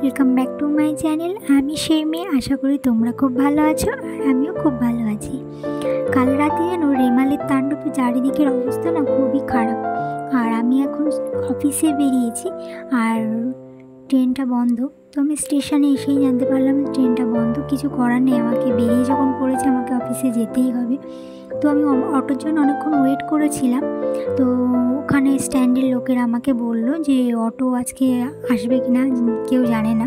Welcome back to my channel. আমি সেই মেয়ে, আশা করি তোমরা খুব ভালো আছো আর আমিও খুব ভালো আছি। কাল রাতে যেন রেমালের তাণ্ডবে চারিদিকের অবস্থা না খুবই খারাপ। আর আমি এখন অফিসে বেরিয়েছি আর ট্রেনটা বন্ধ। তো আমি স্টেশনে এসেই জানতে পারলাম ট্রেনটা বন্ধ। কিছু করার নেই, আমাকে বেরিয়ে যখন পড়েছে আমাকে অফিসে যেতেই হবে। তো আমি অটোর জন্য অনেকক্ষণ ওয়েট করেছিলাম। তো ওখানে স্ট্যান্ডের লোকেরা আমাকে বলল যে অটো আজকে আসবে কি না কেউ জানে না,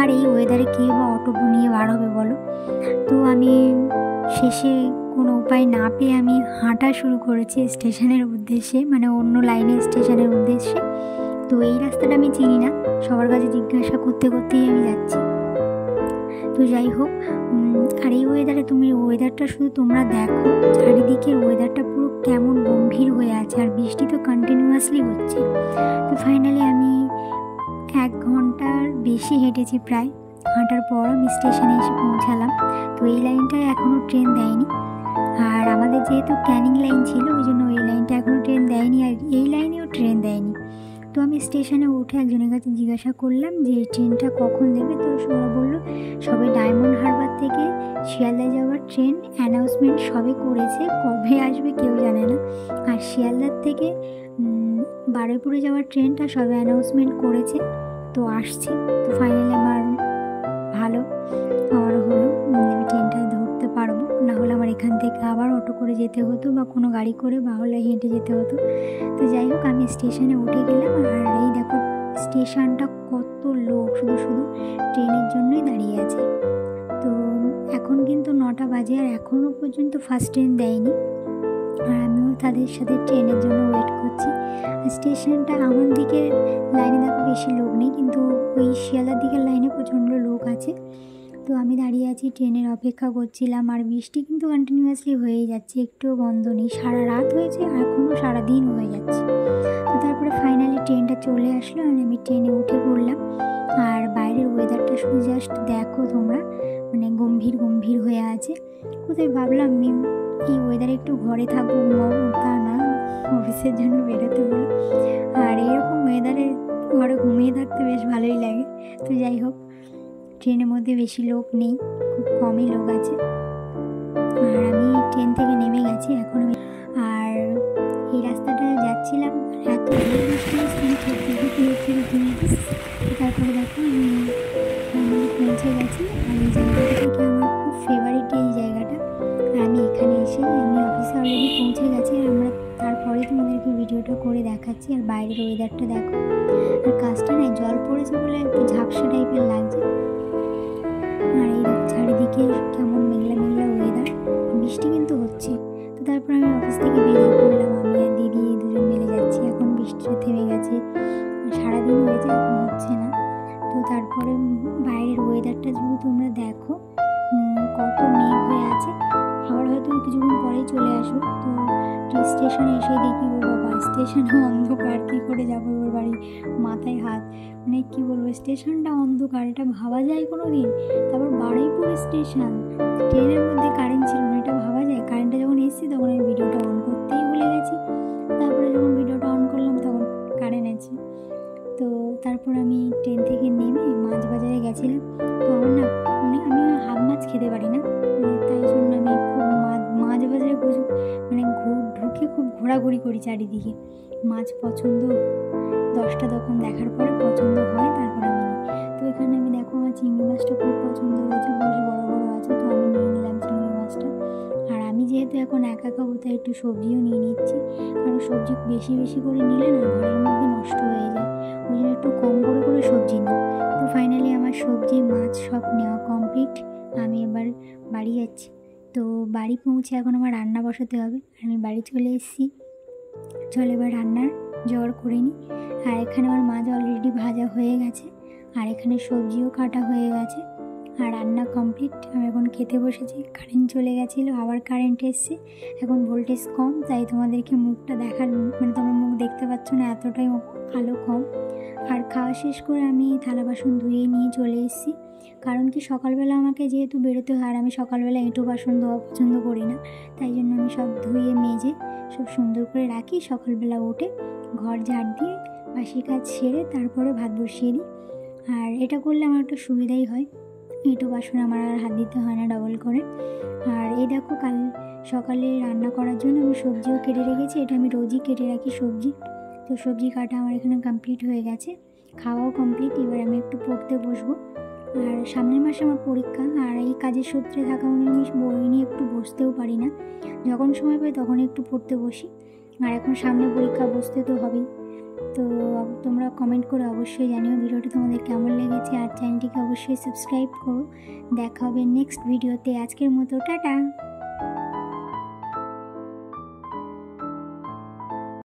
আর এই ওয়েদারে কে বা অটো নিয়ে বার হবে বলো। তো আমি শেষে কোনো উপায় না পেয়ে আমি হাঁটা শুরু করেছি স্টেশনের উদ্দেশ্যে, মানে অন্য লাইনের স্টেশনের উদ্দেশ্যে। তো এই রাস্তাটা আমি চিনি না, সবার কাছে জিজ্ঞাসা করতে করতেই আমি যাচ্ছি। তো যাই হোক, আর এই ওয়েদারে ওয়েদারটা শুধু তোমরা দেখো, চারিদিকের ওয়েদারটা পুরো কেমন গম্ভীর হয়ে আছে, আর বৃষ্টি তো কন্টিনিউয়াসলি হচ্ছে। তো ফাইনালি আমি 1 ঘন্টার বেশি হেঁটেছি প্রায়। হাঁটার পর আমি স্টেশনে এসে পৌঁছালাম। তো এই লাইনটায় এখনও ট্রেন দেয়নি, আর আমাদের যেহেতু ক্যানিং লাইন ছিল ওই জন্য এই লাইনটা এখনও ট্রেন দেয়নি, আর এই লাইনেও ট্রেন দেয়নি। তো আমি স্টেশনে উঠে একজনের কাছে জিজ্ঞাসা করলাম যে ট্রেনটা কখন দেবে। তো ওরা বললো সবে ডায়মন্ড হারবার থেকে শিয়ালদা যাওয়ার ট্রেন অ্যানাউন্সমেন্ট সবে করেছে, কবে আসবে কেউ জানে না। আর শিয়ালদার থেকে বারুইপুরে যাওয়ার ট্রেনটা সবে অ্যানাউন্সমেন্ট করেছে, তো আসছে। তো ফাইনালি আমার হলো, আমি ট্রেনটা ধরতে পারবো। না হলে আমার এখান থেকে আবার অটো করে যেতে হতো বা কোনো গাড়ি করে, বা হলে হেঁটে যেতে হতো। তো যাই হোক, আমি স্টেশনে উঠে গেলাম। আর এই দেখো স্টেশনটা কত লোক শুধু ট্রেনের জন্যই দাঁড়িয়ে আছে। তো এখন কিন্তু 9টা বাজে আর এখনও পর্যন্ত ফার্স্ট ট্রেন দেয়নি, আর আমিও তাদের সাথে ট্রেনের জন্য ওয়েট করছি। আর স্টেশনটা আমার দিকের লাইনে দেখো বেশি লোক নেই, কিন্তু ওই শিয়ালদার দিকের লাইনে প্রচণ্ড লোক আছে। তো আমি দাঁড়িয়ে আছি, ট্রেনের অপেক্ষা করছিলাম। আর বৃষ্টি কিন্তু কন্টিনিউয়াসলি হয়েই যাচ্ছে, একটুও বন্ধ নেই। সারা রাত হয়েছে, এখনও সারাদিন হয়ে যাচ্ছে। তো তারপরে ফাইনালি ট্রেনটা চলে আসলো আর আমি ট্রেনে উঠে পড়লাম। আর বাইরের ওয়েদারটা শুধু জাস্ট দেখো তোমরা, মানে গম্ভীর হয়ে আছে। কোথায় ভাবলাম এই ওয়েদারে একটু ঘরে থাকবো, ঘুমাবো, তা না, অফিসের জন্য বেরোতে হলো। আর এরকম ওয়েদারে ঘরে ঘুমিয়ে থাকতে বেশ ভালোই লাগে। তো যাই হোক, ট্রেনের মধ্যে বেশি লোক নেই, খুব কমই লোক আছে। আর আমি ট্রেন থেকে নেমে গেছি এখন আমি। আর এই রাস্তাটা যাচ্ছিলাম, এত বৃষ্টি তারপরে দেখো আমি পৌঁছে গেছি। আর এই জায়গাটা থেকে আমার খুব ফেভারিট এই জায়গাটা। আর আমি এখানে এসে আমি অফিসে অলরেডি পৌঁছে গেছি, আর আমরা তারপরে তোমাদেরকে ভিডিওটা করে দেখাচ্ছি। আর বাইরের ওয়েদারটা দেখো, আর কাজটা না জল পড়েছে বলে একটু ঝাপসা টাইপের লাগছে। আর এই চারিদিকে কেমন মেঘলা ওয়েদার, বৃষ্টি কিন্তু হচ্ছে। তো তারপর আমি অফিস থেকে বেরিয়ে পড়লাম, আমি আর দিদি দুজন মিলে যাচ্ছি। এখন বৃষ্টিটা থেমে গেছে, সারাদিন হয়েছে, এখন হচ্ছে না। তো তারপরে বাইরের ওয়েদারটা যদি তোমরা দেখো কত মেঘ হয়ে আছে, আবার হয়তো কিছুক্ষণ পরেই চলে আসবে। তো স্টেশনে এসে দেখি ও বাবা, স্টেশনে অন্ধকার, কী করে যাবো ওর বাড়ি, মাথায় হাত, মানে কী বলবো, স্টেশনটা অন্ধকার, এটা ভাবা যায় কোনো দিন? তারপর বারুইপুর স্টেশন, ট্রেনের মধ্যে কারেন্ট ছিল না, এটা ভাবা যায়? কারেন্টটা যখন এসেছি তখন আমি ভিডিওটা অন করতেই ভুলে গেছি, তারপরে যখন ভিডিওটা অন করলাম তখন কারেন্ট আছে। তো তারপর আমি ট্রেন থেকে নেমে মাছ বাজারে গেছিলাম। তো আমার না, মানে আমি হাফ মাছ খেতে পারি না, তাই জন্য আমি খুব মাছ বাজারে ঢুকে খুব ঘোরাঘুরি করি চারিদিকে। মাছ পছন্দ, 10টা দোকান দেখার পরে পছন্দ হয়, তারপরে আমি নিই। তো এখানে আমি দেখো আমার চিংড়ি মাছটা খুব পছন্দ হয়েছে, বেশ বড় আছে, তো আমি নিয়ে নিলাম চিংড়ি মাছটা। আর আমি যেহেতু এখন একা খাবো তাই একটু সবজিও নিয়ে নিচ্ছি, কারণ সবজি বেশি করে নিলে না ঘরের মধ্যে নষ্ট হয়ে যায়, ওই জন্য একটু কম করে সবজি নিই। তো ফাইনালি আমার সবজি মাছ সব নেওয়া কমপ্লিট, আমি এবার বাড়ি যাচ্ছি। তো বাড়ি পৌঁছে এখন আমার রান্না বসাতে হবে। আমি বাড়ি চলে এসেছি, চল এবার রান্নার জোগাড় করে নিই। আর এখানে আমার মাছ অলরেডি ভাজা হয়ে গেছে, আর এখানে সবজিও কাটা হয়ে গেছে, আর রান্না কমপ্লিট। আমি এখন খেতে বসেছি। কারেন্ট চলে গেছিলো, আবার কারেন্ট এসছে, এখন ভোল্টেজ কম, তাই তোমাদেরকে মুখটা দেখার, মানে তোমরা মুখ দেখতে পাচ্ছ না, এতটাই আলো কম। আর খাওয়া শেষ করে আমি থালা বাসন ধুয়ে নিয়ে চলে এসেছি, কারণ কি সকালবেলা আমাকে যেহেতু বেরোতে হয়, আর আমি সকালবেলা এঁটো বাসন ধোয়া পছন্দ করি না, তাই জন্য আমি সব ধুয়ে মেজে সব সুন্দর করে রাখি। সকালবেলা উঠে ঘর ঝাড় দিয়ে বাসি কাজ সেরে তারপরে ভাত বসিয়ে দিই। আর এটা করলে আমার একটু সুবিধাই হয়, এঁটো বাসনে আমার আর হাত দিতে হয় না ডবল করে। আর এই দেখো কাল সকালে রান্না করার জন্য আমি সবজিও কেটে রেখেছি, এটা আমি রোজই কেটে রাখি সবজি। তো সবজি কাটা আমার এখানে কমপ্লিট হয়ে গেছে, খাওয়াও কমপ্লিট। এবার আমি একটু পড়তে বসবো। আর সামনের মাসে আমার পরীক্ষা, আর এই কাজের সূত্রে থাকা আমি বই নিয়ে একটু বসতেও পারি না, যখন সময় পাই তখন একটু পড়তে বসি। আর এখন সামনে পরীক্ষা, বসতে তো হবেই। তো তোমরা কমেন্ট করে অবশ্যই জানিও ভিডিওটি তোমাদের কেমন লেগেছে, আর চ্যানেলটিকে অবশ্যই সাবস্ক্রাইব করো। দেখা হবে নেক্সট ভিডিওতে। আজকের মতো টাটা।